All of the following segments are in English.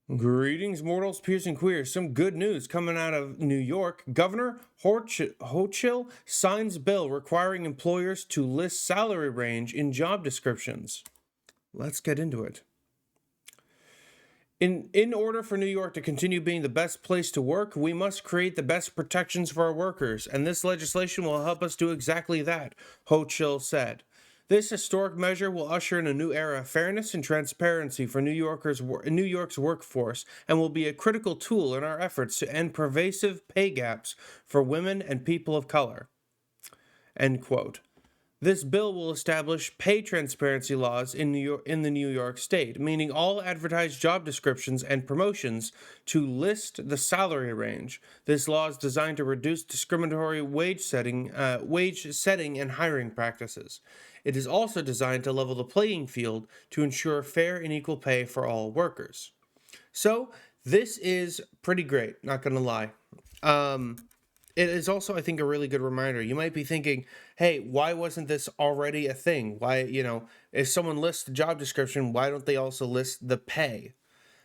Greetings, mortals, peers, and queers. Some good news coming out of New York. Governor Hochul signs bill requiring employers to list salary range in job descriptions. Let's get into it. In order for New York to continue being the best place to work, we must create the best protections for our workers, and this legislation will help us do exactly that, Hochul said. This historic measure will usher in a new era of fairness and transparency for New York's workforce and will be a critical tool in our efforts to end pervasive pay gaps for women and people of color. End quote. This bill will establish pay transparency laws in the New York State, meaning all advertised job descriptions and promotions to list the salary range. This law is designed to reduce discriminatory wage setting and hiring practices. It is also designed to level the playing field to ensure fair and equal pay for all workers. So this is pretty great, not gonna lie. It is also, I think, a really good reminder. You might be thinking, hey, why wasn't this already a thing? Why, if someone lists the job description, why don't they also list the pay?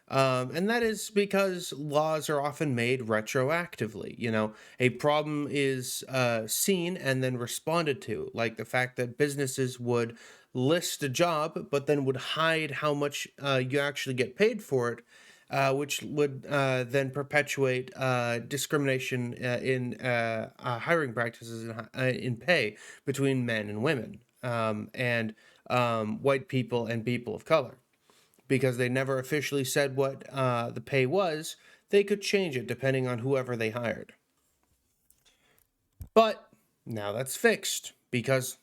And that is because laws are often made retroactively. A problem is seen and then responded to, like the fact that businesses would list a job, but then would hide how much you actually get paid for it, which would then perpetuate discrimination in hiring practices in pay between men and women and white people and people of color. Because they never officially said what the pay was, they could change it depending on whoever they hired. But now that's fixed because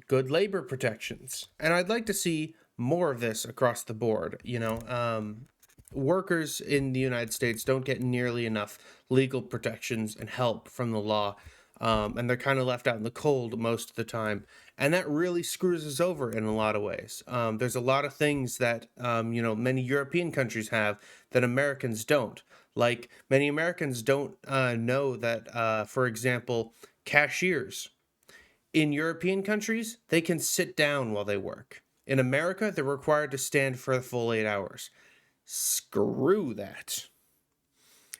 good labor protections. And I'd like to see more of this across the board. Workers in the United States don't get nearly enough legal protections and help from the law. And they're kind of left out in the cold most of the time. And that really screws us over in a lot of ways. There's a lot of things that, many European countries have that Americans don't. Like, many Americans don't know that, for example, cashiers in European countries, they can sit down while they work. In America, they're required to stand for the full 8 hours. Screw that.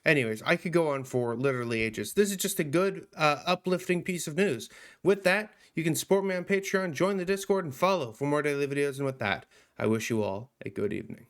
Anyways, I could go on for literally ages. This is just a good, uplifting piece of news. With that, you can support me on Patreon, join the Discord, and follow for more daily videos. And with that, I wish you all a good evening.